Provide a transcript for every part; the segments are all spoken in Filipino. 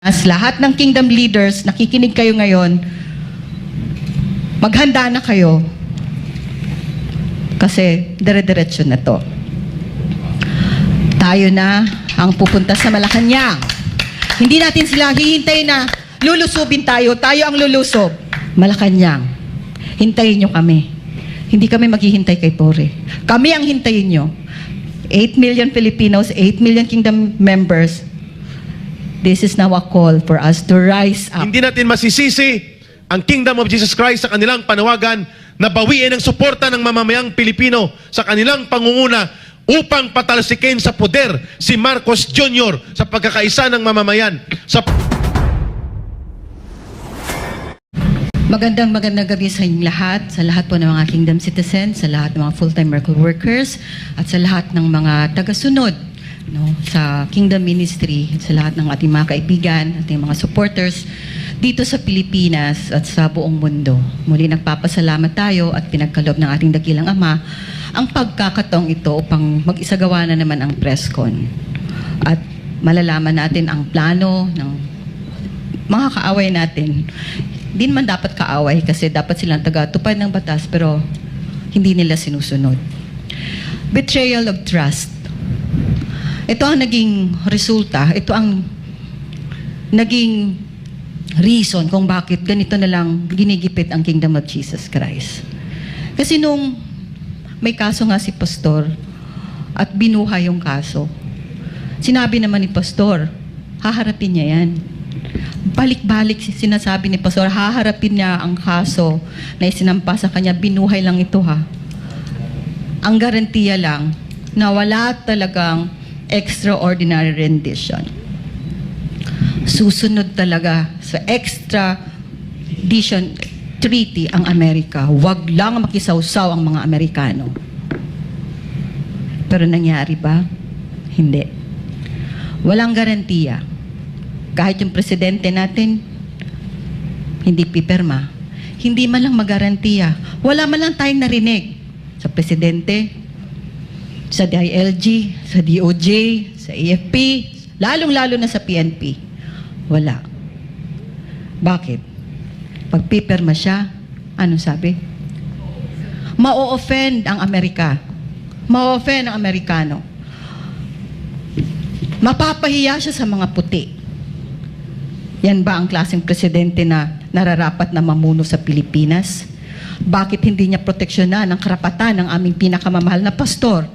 As lahat ng kingdom leaders, nakikinig kayo ngayon, maghanda na kayo kasi dire-diretso na to. Tayo na ang pupunta sa Malacanang. Hindi natin sila hihintayin na lulusubin tayo. Tayo ang lulusob. Malacanang. Hintayin nyo kami. Hindi kami maghihintay kay Tore. Kami ang hintayin nyo. 8 million Filipinos, 8 million kingdom members. This is now a call for us to rise up. Hindi natin masisisi ang Kingdom of Jesus Christ sa kanilang panawagan na bawiin ang suporta ng mamamayang Pilipino sa kanilang pangunguna upang patalsikin sa poder si Marcos Jr. sa pagkakaisa ng mamamayan. Magandang gabi sa inyong lahat, sa lahat po ng mga kingdom citizens, sa lahat ng mga full-time miracle workers, at sa lahat ng mga tagasunod sa kingdom ministry, sa lahat ng ating mga kaibigan, ating mga supporters dito sa Pilipinas at sa buong mundo. Muli nagpapasalamat tayo at pinagkaloob ng ating dakilang Ama ang pagkakataong ito upang mag-isagawa na naman ang presscon. At malalaman natin ang plano ng mga kaaway natin. Hindi naman dapat kaaway kasi dapat silang taga-tupad ng batas pero hindi nila sinusunod. Betrayal of trust. Ito ang naging resulta, ito ang naging reason kung bakit ganito na lang ginigipit ang Kingdom of Jesus Christ. Kasi nung may kaso nga si Pastor at binuhay yung kaso, sinabi naman ni Pastor, haharapin niya yan. Balik-balik sinasabi ni Pastor, haharapin niya ang kaso na isinampa sa kanya, binuhay lang ito ha. Ang garantiya lang na wala talagang extraordinary rendition. Susunod talaga sa extradition treaty ang Amerika. Huwag lang makisawsaw ang mga Amerikano. Pero nangyari ba? Hindi. Walang garantiya. Kahit yung presidente natin, hindi pipirma. Hindi man lang magarantiya. Wala man lang tayong narinig sa presidente, sa DILG, sa DOJ, sa AFP, lalong-lalo na sa PNP. Wala. Bakit? Pag pipirma siya, ano sabi? Ma-o-offend ang Amerika. Ma-o-offend ang Amerikano. Mapapahiya siya sa mga puti. Yan ba ang klaseng presidente na nararapat na mamuno sa Pilipinas? Bakit hindi niya proteksyonan ang karapatan ng aming pinakamamahal na pastor,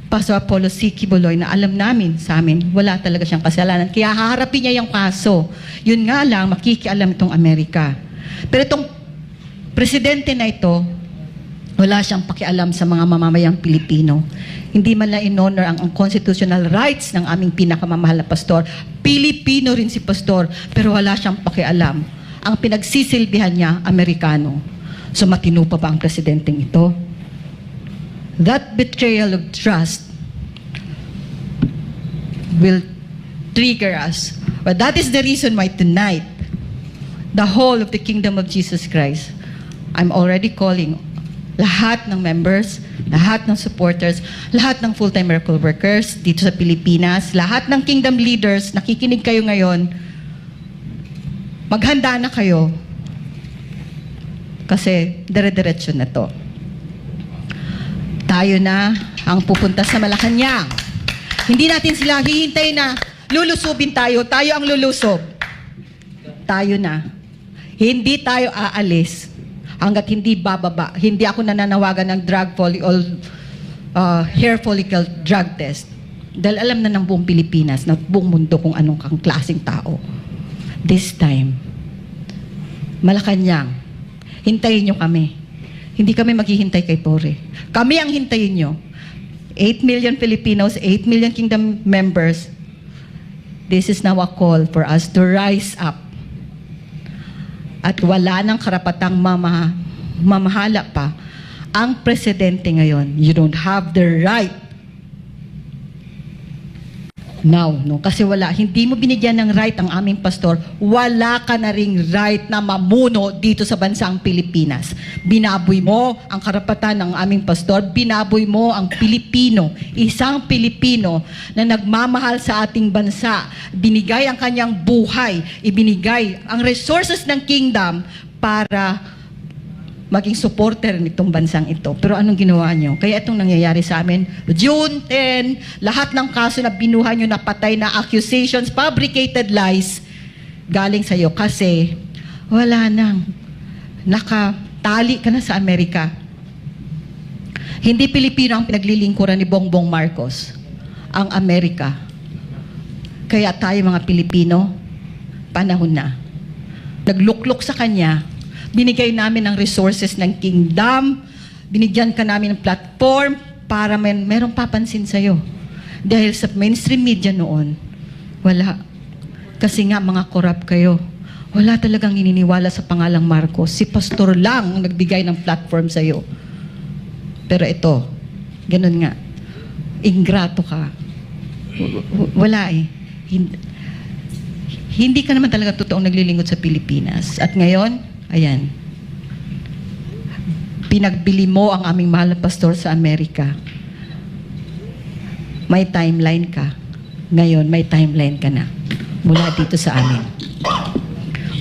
Pastor Apollo C. Quiboloy, na alam namin sa amin, wala talaga siyang kasalanan. Kaya haharapin niya yung kaso. Yun nga lang, makikialam itong Amerika. Pero itong presidente na ito, wala siyang pakialam sa mga mamamayang Pilipino. Hindi man lang in-honor ang constitutional rights ng aming pinakamamahal na pastor. Pilipino rin si pastor, pero wala siyang pakialam. Ang pinagsisilbihan niya, Amerikano. So matino pa ba ang presidenteng ito? That betrayal of trust will trigger us. But that is the reason why tonight, the whole of the Kingdom of Jesus Christ, I'm already calling lahat ng members, lahat ng supporters, lahat ng full-time miracle workers dito sa Pilipinas, lahat ng kingdom leaders, nakikinig kayo ngayon, maghanda na kayo kasi dire-diretso na to. Tayo na ang pupunta sa Malacanang. Hindi natin sila hihintayin na lulusubin tayo. Tayo ang lulusob. Tayo na. Hindi tayo aalis hanggat hindi bababa. Hindi ako nananawagan ng hair follicle drug test. Dahil alam na ng buong Pilipinas, na buong mundo kung anong kang klaseng tao. This time, Malacanang, hintayin nyo kami. Hindi kami maghihintay kay Tore. Kami ang hintayin nyo. 8 million Filipinos, 8 million kingdom members. This is now a call for us to rise up. At wala nang karapatang mamahala pa ang presidente ngayon. You don't have the right now, no? Kasi hindi mo binigyan ng right ang aming pastor, wala ka na ring right na mamuno dito sa bansang Pilipinas. Binaboy mo ang karapatan ng aming pastor, binaboy mo ang Pilipino, isang Pilipino na nagmamahal sa ating bansa, binigay ang kanyang buhay, ibinigay ang resources ng kingdom para maging supporter nitong bansang ito. Pero anong ginawa nyo? Kaya itong nangyayari sa amin, June 10, lahat ng kaso na binuhay nyo, napatay na accusations, fabricated lies, galing sa'yo kasi wala nang, nakatali ka na sa Amerika. Hindi Pilipino ang pinaglilingkuran ni Bongbong Marcos, ang Amerika. Kaya tayo mga Pilipino, panahon na. Nagluklok sa kanya, binigay namin ang resources ng kingdom, binigyan ka namin ng platform para merong papansin sa'yo. Dahil sa mainstream media noon, wala. Kasi nga mga corrupt kayo. Wala talagang ininiwala sa pangalang Marcos. Si pastor lang ang nagbigay ng platform sa'yo. Pero ito, ganun nga. Ingrato ka. Wala eh. Hindi ka naman talaga totoong naglilingkod sa Pilipinas. At ngayon, ayan, pinagbili mo ang aming mahal na pastor sa Amerika. May timeline ka. Ngayon, may timeline ka na. Mula dito sa amin.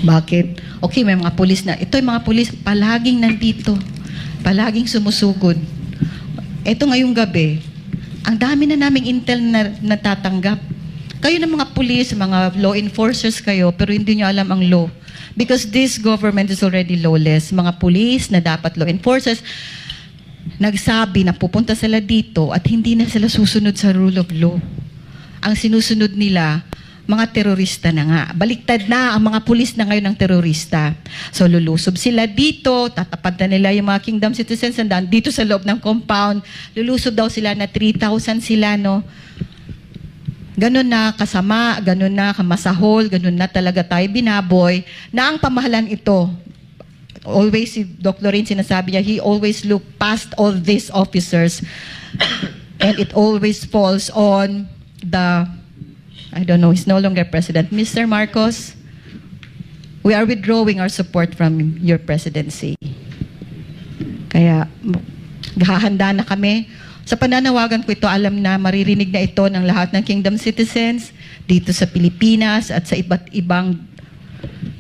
Bakit? Okay, may mga pulis na. Ito yung mga pulis, palaging nandito. Palaging sumusugod. Ito ngayong gabi, ang dami na naming intel na natatanggap. Kayo ng mga pulis, mga law enforcers kayo, pero hindi nyo alam ang law. Because this government is already lawless. Mga pulis na dapat law enforcers, nagsabi na pupunta sila dito at hindi na sila susunod sa rule of law. Ang sinusunod nila, mga terorista na nga. Baliktad na ang mga pulis na ngayon ng terorista. So lulusob sila dito, tatapad na nila yung mga kingdom citizens na dito sa loob ng compound. Lulusob daw sila na 3,000 sila, no? Ganun na kasama, ganun na kamasahol, ganun na talaga tayo binaboy, na ang pamahalan ito, always si Dr. Lorraine sinasabi niya, he always look past all these officers and it always falls on the, I don't know, he's no longer president, Mr. Marcos, we are withdrawing our support from your presidency. Kaya, hahanda na kami. Sa pananawagan ko ito, alam na maririnig na ito ng lahat ng kingdom citizens dito sa Pilipinas at sa iba't ibang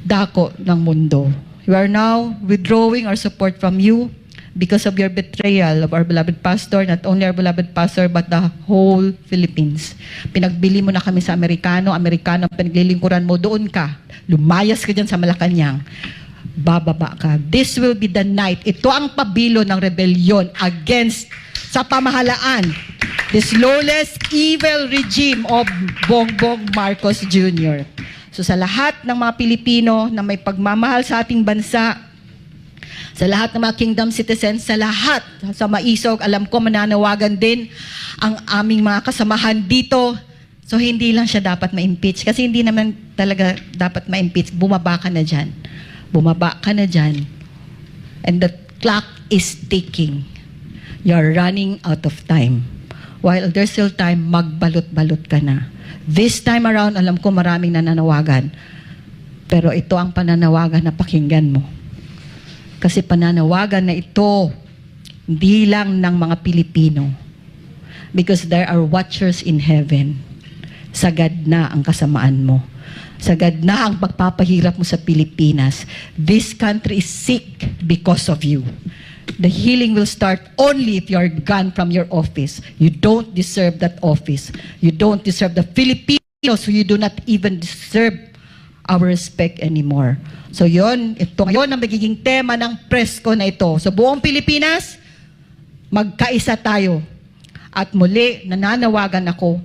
dako ng mundo. We are now withdrawing our support from you because of your betrayal of our beloved pastor, not only our beloved pastor, but the whole Philippines. Pinagbili mo na kami sa Amerikano ang pinaglilingkuran mo, doon ka. Lumayas ka dyan sa Malacanang. Bababa ka. This will be the night. Ito ang pabilo ng rebellion against sa pamahalaan, this lawless, evil regime of Bongbong Marcos Jr. So sa lahat ng mga Pilipino na may pagmamahal sa ating bansa, sa lahat ng mga kingdom citizens, sa lahat, sa Maisog, alam ko mananawagan din ang aming mga kasamahan dito. So hindi lang siya dapat ma-impeach, kasi hindi naman talaga dapat ma-impeach. Bumaba ka na dyan. Bumaba ka na dyan. And the clock is ticking. You're running out of time. While there's still time, magbalot-balot ka na. This time around, alam ko maraming nananawagan. Pero ito ang pananawagan na pakinggan mo. Kasi pananawagan na ito, hindi lang ng mga Pilipino. Because there are watchers in heaven. Sagad na ang kasamaan mo. Sagad na ang pagpapahirap mo sa Pilipinas. This country is sick because of you. The healing will start only if you are gone from your office. You don't deserve that office. You don't deserve the Filipinos, so you do not even deserve our respect anymore. So ito ngayon ang magiging tema ng presko na ito. So buong Pilipinas, magkaisa tayo. At muli, nananawagan ako,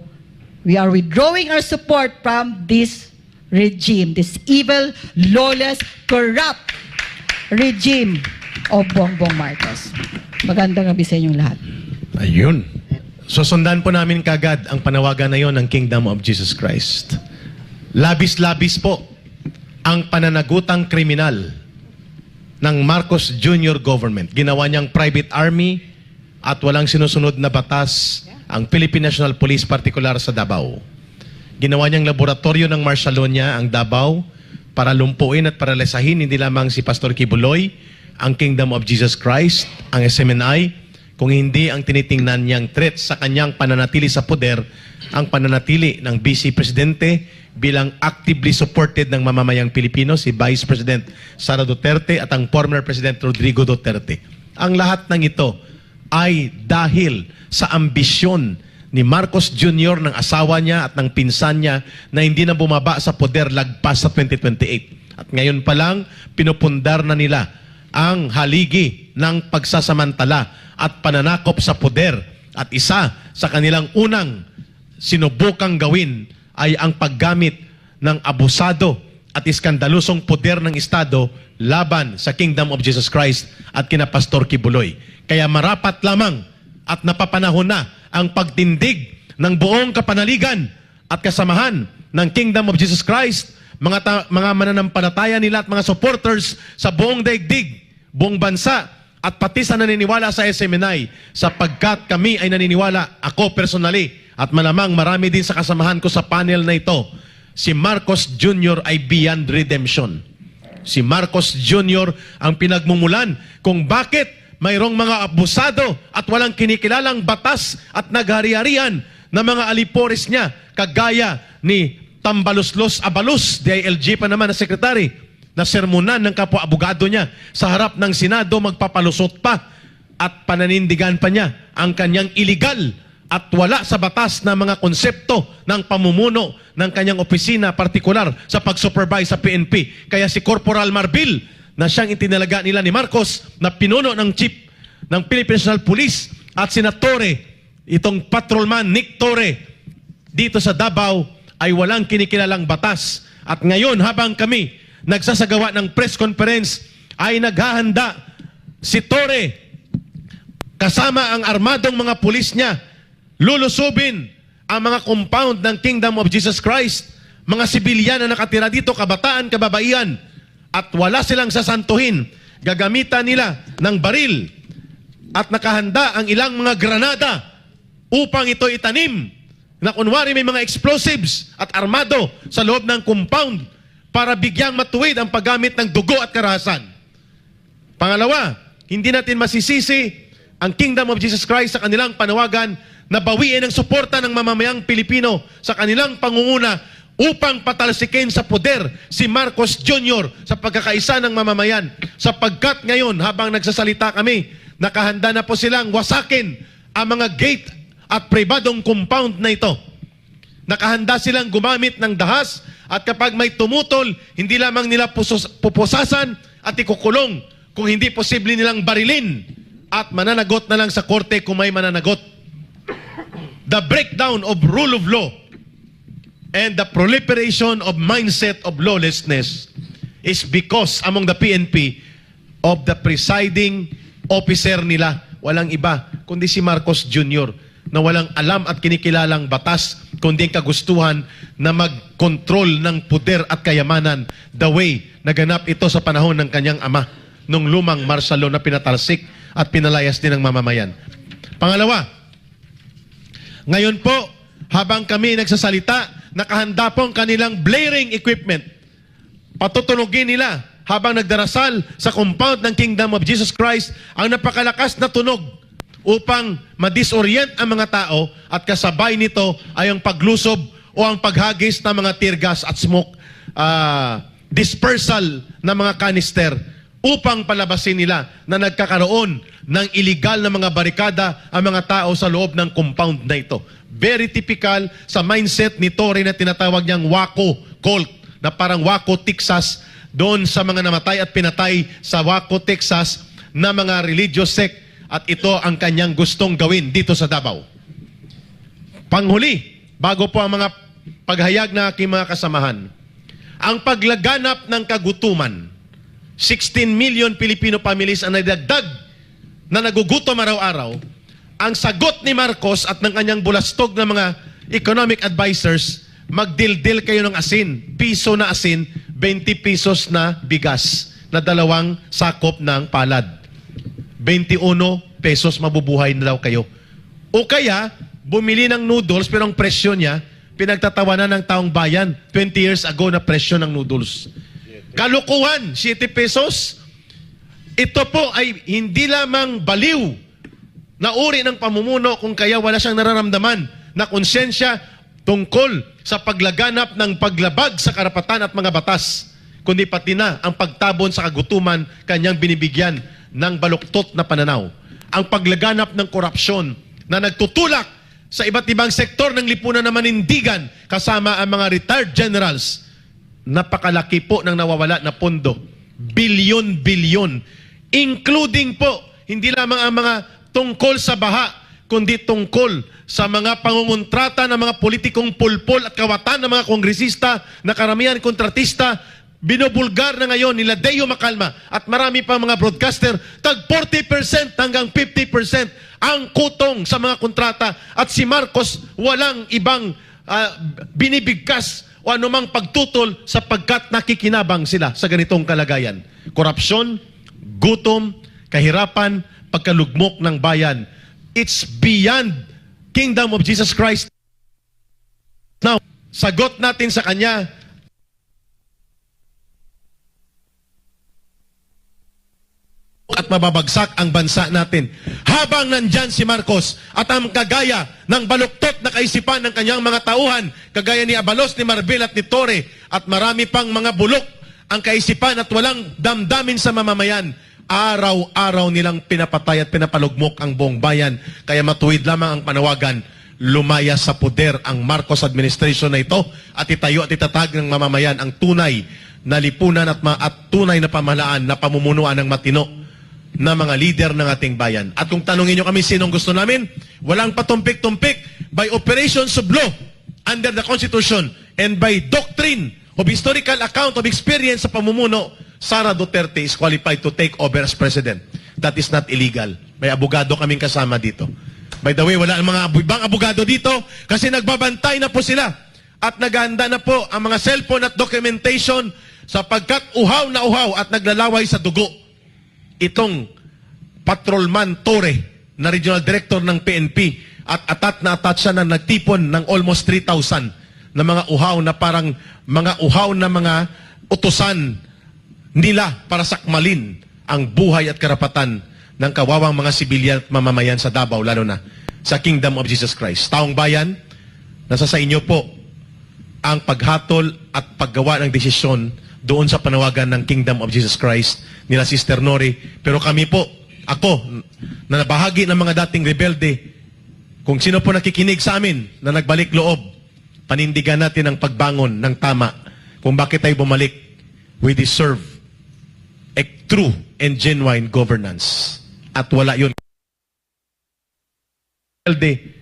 we are withdrawing our support from this regime, this evil, lawless, corrupt regime of Bongbong Marcos. Magandang gabi sa inyong lahat. Ayun. Susundan po namin kagad ang panawagan na yon ng Kingdom of Jesus Christ. Labis-labis po ang pananagutang kriminal ng Marcos Jr. government. Ginawa niyang private army at walang sinusunod na batas ang Philippine National Police, partikular sa Davao. Ginawa niyang laboratorio ng Marshallonia ang Davao para lumpuin at paralisahin hindi lamang si Pastor Kibuloy, ang Kingdom of Jesus Christ, ang SMNI, kung hindi ang tinitingnan niyang threat sa kanyang pananatili sa poder, ang pananatili ng Vice Presidente bilang actively supported ng mamamayang Pilipino, si Vice President Sara Duterte at ang former President Rodrigo Duterte. Ang lahat ng ito ay dahil sa ambisyon ni Marcos Jr. ng asawa niya at ng pinsan niya na hindi na bumaba sa poder lagpas sa 2028. At ngayon pa lang, pinupundar na nila ang haligi ng pagsasamantala at pananakop sa poder. At isa sa kanilang unang sinubukang gawin ay ang paggamit ng abusado at iskandalusong poder ng Estado laban sa Kingdom of Jesus Christ at kina Pastor Kibuloy. Kaya marapat lamang at napapanahon na ang pagtindig ng buong kapanaligan at kasamahan ng Kingdom of Jesus Christ, mga mananampalataya nila at mga supporters sa buong daigdig, buong bansa, at pati sa naniniwala sa SMNI, sapagkat kami ay naniniwala, ako personally, at malamang marami din sa kasamahan ko sa panel na ito, si Marcos Jr. ay beyond redemption. Si Marcos Jr. ang pinagmumulan kung bakit mayroong mga abusado at walang kinikilalang batas at naghari-harian na mga alipores niya, kagaya ni Tambaluslos Abalos, DILG pa naman na sekretary, na sermonan ng kapwa-abogado niya sa harap ng Senado, magpapalusot pa at pananindigan pa niya ang kanyang illegal at wala sa batas na mga konsepto ng pamumuno ng kanyang opisina, partikular sa pag-supervise sa PNP. Kaya si Corporal Marbil, na siyang itinalaga nila ni Marcos na pinuno ng chief ng Philippine National Police, at si Torre, itong patrolman Nick Torre, dito sa Davao ay walang kinikilalang batas. At ngayon, habang kami nagsasagawa ng press conference, ay naghahanda si Torre kasama ang armadong mga pulis niya, lulusubin ang mga compound ng Kingdom of Jesus Christ, mga sibilyan na nakatira dito, kabataan, kababaihan, at wala silang sasantuhin. Gagamitan nila ng baril at nakahanda ang ilang mga granada upang ito itanim na kunwari may mga explosives at armado sa loob ng compound para bigyang matuwid ang paggamit ng dugo at karahasan. Pangalawa, hindi natin masisisi ang Kingdom of Jesus Christ sa kanilang panawagan na bawiin ang suporta ng mamamayang Pilipino sa kanilang pangunguna upang patalsikin sa poder si Marcos Jr. sa pagkakaisa ng mamamayan. Sapagkat ngayon, habang nagsasalita kami, nakahanda na po silang wasakin ang mga gate at pribadong compound na ito. Nakahanda silang gumamit ng dahas at kapag may tumutol, hindi lamang nila pupusasan at ikukulong, kung hindi posible nilang barilin at mananagot na lang sa korte kung may mananagot. The breakdown of rule of law and the proliferation of mindset of lawlessness is because among the PNP of the presiding officer nila, walang iba kundi si Marcos Jr. na walang alam at kinikilalang batas kundi ang kagustuhan na mag-control ng puder at kayamanan the way naganap ito sa panahon ng kanyang ama nung lumang Marshalo na pinatalsik at pinalayas din ng mamamayan. Pangalawa, ngayon po, habang kami nagsasalita, nakahanda po ang kanilang blaring equipment. Patutunugin nila habang nagdarasal sa compound ng Kingdom of Jesus Christ ang napakalakas na tunog upang madisorient ang mga tao, at kasabay nito ay ang paglusob o ang paghagis ng mga tear gas at smoke dispersal ng mga kanister upang palabasin nila na nagkakaroon ng illegal na mga barikada ang mga tao sa loob ng compound na ito. Very typical sa mindset ni Torre na tinatawag niyang Waco cult, na parang Waco, Texas, doon sa mga namatay at pinatay sa Waco, Texas na mga religious sect, at ito ang kanyang gustong gawin dito sa Davao. Panghuli, bago po ang mga paghayag na aking mga kasamahan, ang paglaganap ng kagutuman, 16 million Filipino families ang nadagdag na nagugutom araw-araw. Ang sagot ni Marcos at ng kanyang bulastog na mga economic advisors, magdildil kayo ng asin, piso na asin, 20 pesos na bigas na 2 sakop ng palad. 21 pesos mabubuhay na daw kayo. O kaya, bumili ng noodles pero ang presyo niya pinagtatawanan ng taong bayan 20 years ago na presyo ng noodles. Kalukuhan, 7 pesos. Ito po ay hindi lamang baliw na uri ng pamumuno kung kaya wala siyang nararamdaman na konsensya tungkol sa paglaganap ng paglabag sa karapatan at mga batas, kundi pati na ang pagtabon sa kagutuman kanyang binibigyan ng baluktot na pananaw. Ang paglaganap ng korupsyon na nagtutulak sa iba't ibang sektor ng lipunan na manindigan kasama ang mga retired generals. Napakalaki po ng nawawala na pondo. Bilyon-bilyon. Including po, hindi lamang ang mga tungkol sa baha, kundi tungkol sa mga pangungontrata ng mga politikong pulpol at kawatan ng mga kongresista na karamihan kontratista, binubulgar na ngayon nila Deo Macalma at marami pang mga broadcaster, tag 40% hanggang 50% ang kutong sa mga kontrata, at si Marcos walang ibang binibigkas o anumang pagtutol sapagkat nakikinabang sila sa ganitong kalagayan. Korupsyon, gutom, kahirapan, pagkalugmok ng bayan. It's beyond Kingdom of Jesus Christ. Now, sagot natin sa Kanya, at mababagsak ang bansa natin. Habang nandyan si Marcos at ang kagaya ng baluktot na kaisipan ng kanyang mga tauhan, kagaya ni Abalos, ni Marbil at ni Torre, at marami pang mga bulok ang kaisipan at walang damdamin sa mamamayan, araw-araw nilang pinapatay at pinapalugmok ang buong bayan. Kaya matuwid lamang ang panawagan, lumaya sa poder ang Marcos administration na ito at itayo at itatag ng mamamayan ang tunay na lipunan at tunay na pamahalaan na pamumunuan ng matino na mga leader ng ating bayan. At kung tanongin nyo kami sinong gusto namin, walang patumpik-tumpik, by operations of law under the Constitution and by doctrine of historical account of experience sa pamumuno, Sara Duterte is qualified to take over as president. That is not illegal. May abogado kaming kasama dito. By the way, wala ang mga ibang abogado dito kasi nagbabantay na po sila at naghahanda na po ang mga cellphone at documentation sapagkat uhaw na uhaw at naglalaway sa dugo itong Patrolman Torre na Regional Director ng PNP at atat na atat siya na nagtipon ng almost 3,000 na mga uhaw na parang mga uhaw na mga utusan nila para sakmalin ang buhay at karapatan ng kawawang mga sibilyan at mamamayan sa Davao, lalo na sa Kingdom of Jesus Christ. Taong bayan, nasa sa inyo po ang paghatol at paggawa ng desisyon doon sa panawagan ng Kingdom of Jesus Christ nila Sister Nori. Pero kami po, ako, na nabahagi ng mga dating rebelde, kung sino po nakikinig sa amin na nagbalik loob, panindigan natin ang pagbangon ng tama kung bakit tayo bumalik. We deserve a true and genuine governance. At wala yun. Rebelde,